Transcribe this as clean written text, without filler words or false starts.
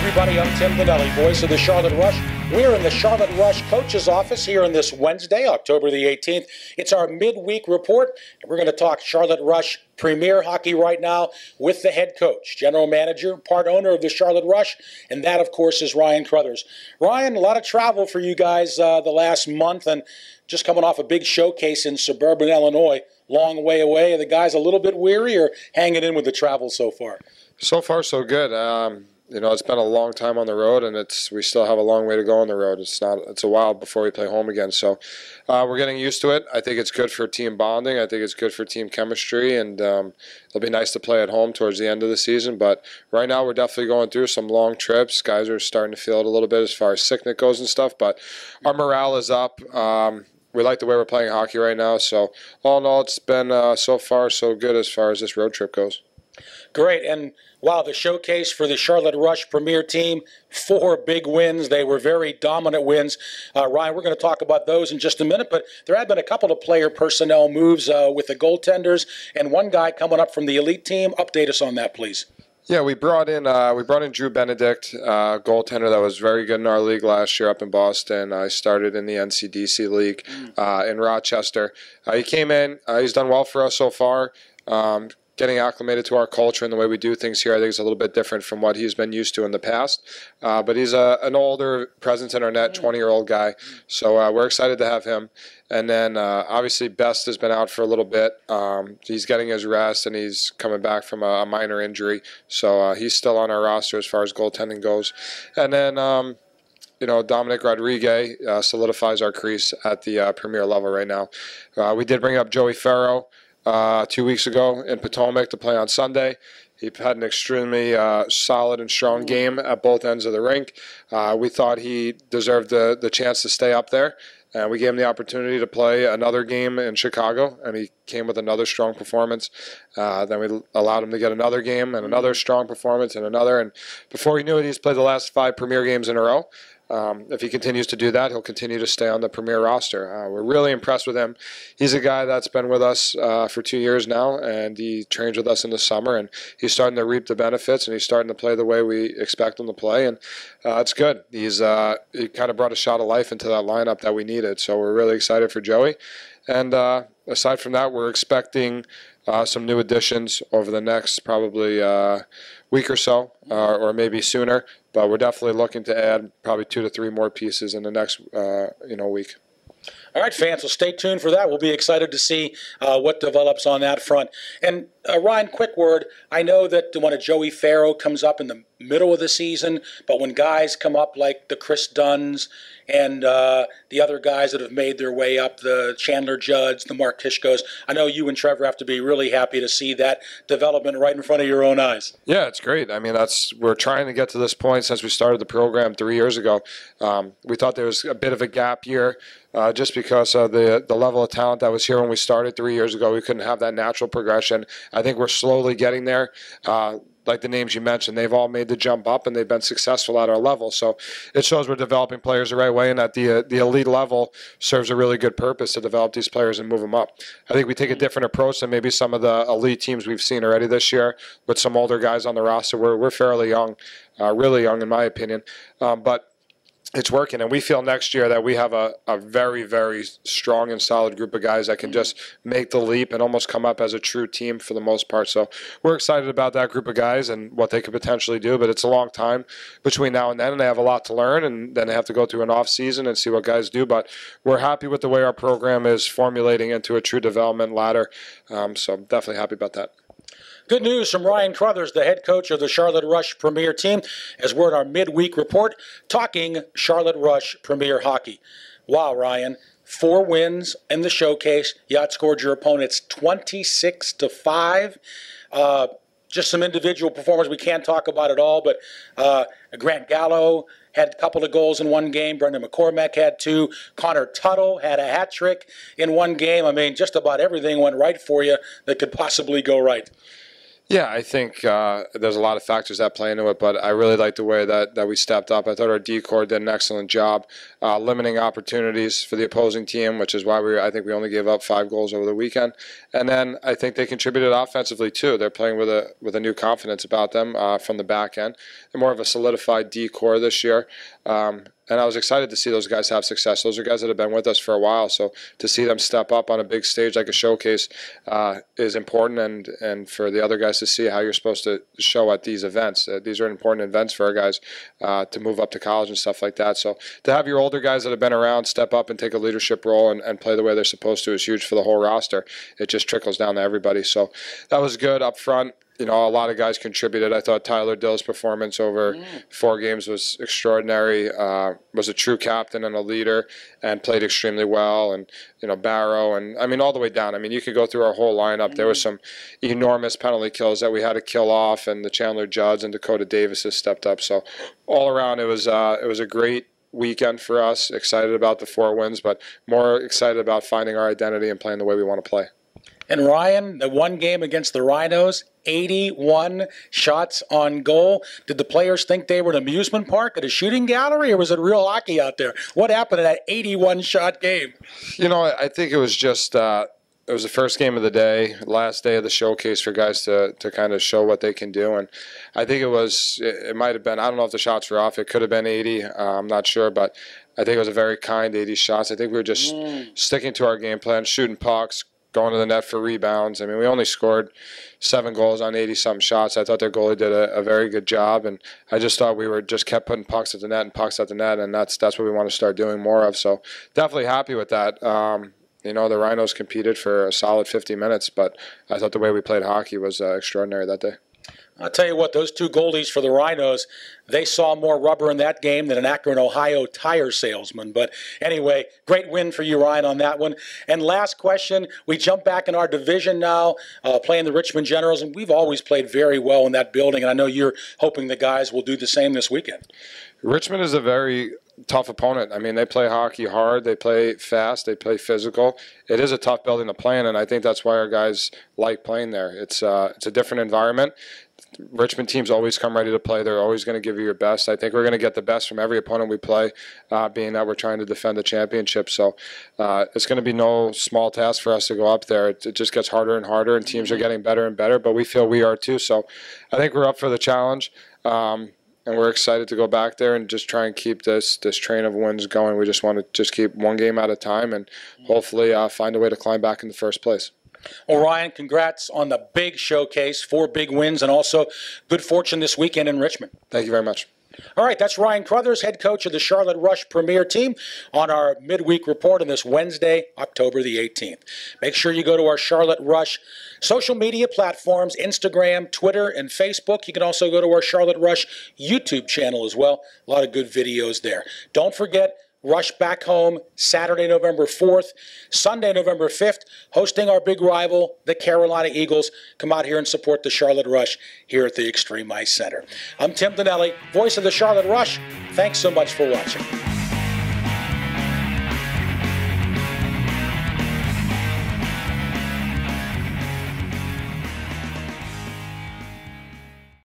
everybody. I'm Tim Vanelli, voice of the Charlotte Rush. We're in the Charlotte Rush coach's office here on this Wednesday, October the 18th. It's our midweek report, and we're going to talk Charlotte Rush Premier Hockey right now with the head coach, general manager, part owner of the Charlotte Rush, and that, of course, is Ryan Crothers. Ryan, a lot of travel for you guys the last month, and just coming off a big showcase in suburban Illinois, long way away. Are the guys a little bit weary or hanging in with the travel so far? So far, so good. It's been a long time on the road, and we still have a long way to go on the road. It's a while before we play home again. So we're getting used to it. I think it's good for team bonding. I think it's good for team chemistry, and it'll be nice to play at home towards the end of the season. But right now, we're definitely going through some long trips. Guys are starting to feel it a little bit as far as sickness goes and stuff. But our morale is up. We like the way we're playing hockey right now. So all in all, it's been so far so good as far as this road trip goes. Great. And wow, the showcase for the Charlotte Rush Premier team, 4 big wins. They were very dominant wins. Ryan, we're going to talk about those in just a minute, but there have been a couple of player personnel moves with the goaltenders and one guy coming up from the elite team. Update us on that, please. Yeah, we brought in Drew Benedict, goaltender that was very good in our league last year up in Boston. I started in the NCDC league in Rochester. He came in. He's done well for us so far. Getting acclimated to our culture and the way we do things here, I think is a little bit different from what he's been used to in the past. But he's an older presence in our net, 20-year-old guy. So we're excited to have him. And then obviously Best has been out for a little bit. He's getting his rest, and he's coming back from a minor injury. So he's still on our roster as far as goaltending goes. And then Dominic Rodriguez solidifies our crease at the Premier level right now. We did bring up Joey Farrow 2 weeks ago in Potomac to play on Sunday. He had an extremely solid and strong game at both ends of the rink. We thought he deserved the chance to stay up there, and we gave him the opportunity to play another game in Chicago, and he came with another strong performance. Then we allowed him to get another game and another strong performance and another, and before he knew it, he's played the last 5 Premier games in a row. If he continues to do that, he'll continue to stay on the Premier roster. We're really impressed with him. He's a guy that's been with us for 2 years now, and he trains with us in the summer, and he's starting to reap the benefits, and he's starting to play the way we expect him to play, and it's good. He kind of brought a shot of life into that lineup that we needed, so we're really excited for Joey. And aside from that, we're expecting some new additions over the next probably week or so, or maybe sooner. But we're definitely looking to add probably 2 to 3 more pieces in the next week. All right, fans, so stay tuned for that. We'll be excited to see what develops on that front. And Ryan, quick word. I know that when a Joey Farrow comes up in the middle of the season, but when guys come up like the Chris Dunns and the other guys that have made their way up, the Chandler Judds, the Mark Tishkos, I know you and Trevor have to be really happy to see that development right in front of your own eyes. Yeah, it's great. I mean, we're trying to get to this point since we started the program 3 years ago. We thought there was a bit of a gap year just because of the level of talent that was here when we started 3 years ago. We couldn't have that natural progression. I think we're slowly getting there. Like the names you mentioned, they've all made the jump up, and they've been successful at our level. So it shows we're developing players the right way, and that the elite level serves a really good purpose to develop these players and move them up. I think we take a different approach than maybe some of the elite teams we've seen already this year with some older guys on the roster. We're fairly young, really young in my opinion, but it's working, and we feel next year that we have a very, very strong and solid group of guys that can just make the leap and almost come up as a true team for the most part. So we're excited about that group of guys and what they could potentially do, but it's a long time between now and then, and they have a lot to learn, and then they have to go through an off season and see what guys do. But we're happy with the way our program is formulating into a true development ladder, so I'm definitely happy about that. Good news from Ryan Crothers, the head coach of the Charlotte Rush Premier team, as we're in our midweek report talking Charlotte Rush Premier Hockey. Wow, Ryan, 4 wins in the showcase. You outscored your opponents 26-5. Just some individual performers we can't talk about at all, but Grant Gallo had a couple of goals in one game. Brendan McCormack had 2. Connor Tuttle had a hat trick in one game. I mean, just about everything went right for you that could possibly go right. Yeah, I think there's a lot of factors that play into it, but I really like the way that we stepped up. I thought our D-Corps did an excellent job. limiting opportunities for the opposing team, which is why I think we only gave up 5 goals over the weekend. And then I think they contributed offensively too. They're playing with a new confidence about them from the back end. They're more of a solidified D core this year. And I was excited to see those guys have success. Those are guys that have been with us for a while, so to see them step up on a big stage like a showcase is important, and for the other guys to see how you're supposed to show at these events. These are important events for our guys to move up to college and stuff like that. So to have your older guys that have been around step up and take a leadership role and play the way they're supposed to is huge for the whole roster. It just trickles down to everybody. So that was good up front. A lot of guys contributed. I thought Tyler Dill's performance over 4 games was extraordinary. Was a true captain and a leader, and played extremely well. And Barrow, and I mean all the way down. I mean you could go through our whole lineup. There was some enormous penalty kills that we had to kill off, and the Chandler Judds and Dakota Davis has stepped up. So all around, it was a great weekend for us. Excited about the 4 wins, but more excited about finding our identity and playing the way we want to play. And Ryan, the one game against the Rhinos, 81 shots on goal. Did the players think they were an amusement park at a shooting gallery, or was it real hockey out there? What happened in that 81-shot game? I think it was just it was the first game of the day, last day of the showcase for guys to kind of show what they can do. And I think it might have been, I don't know if the shots were off. It could have been 80. I'm not sure, but I think it was a very kind 80 shots. I think we were just sticking to our game plan, shooting pucks, going to the net for rebounds. I mean, we only scored 7 goals on 80-something shots. I thought their goalie did a very good job, and I just thought we just kept putting pucks at the net and pucks at the net, and that's what we want to start doing more of. So definitely happy with that. The Rhinos competed for a solid 50 minutes, but I thought the way we played hockey was extraordinary that day. I'll tell you what, those 2 goalies for the Rhinos, they saw more rubber in that game than an Akron, Ohio tire salesman. But anyway, great win for you, Ryan, on that one. And last question, we jump back in our division now, playing the Richmond Generals, and we've always played very well in that building, and I know you're hoping the guys will do the same this weekend. Richmond is a very tough opponent. I mean, they play hockey hard, they play fast, they play physical. It is a tough building to play in, and I think that's why our guys like playing there. It's a different environment. Richmond teams always come ready to play. They're always going to give you your best. I think we're going to get the best from every opponent we play, being that we're trying to defend the championship. So it's going to be no small task for us to go up there. It just gets harder and harder, and teams are getting better and better, but we feel we are too. So I think we're up for the challenge, and we're excited to go back there and just try and keep this train of wins going. We just want to just keep one game at a time and hopefully find a way to climb back in the first place. Well, Ryan, congrats on the big showcase, 4 big wins, and also good fortune this weekend in Richmond. Thank you very much. All right, that's Ryan Crothers, head coach of the Charlotte Rush Premier Team, on our midweek report on this Wednesday, October the 18th. Make sure you go to our Charlotte Rush social media platforms, Instagram, Twitter, and Facebook. You can also go to our Charlotte Rush YouTube channel as well. A lot of good videos there. Don't forget, Rush back home Saturday, November 4th, Sunday, November 5th, hosting our big rival, the Carolina Eagles. Come out here and support the Charlotte Rush here at the Extreme Ice Center. I'm Tim Donnelly, voice of the Charlotte Rush. Thanks so much for watching.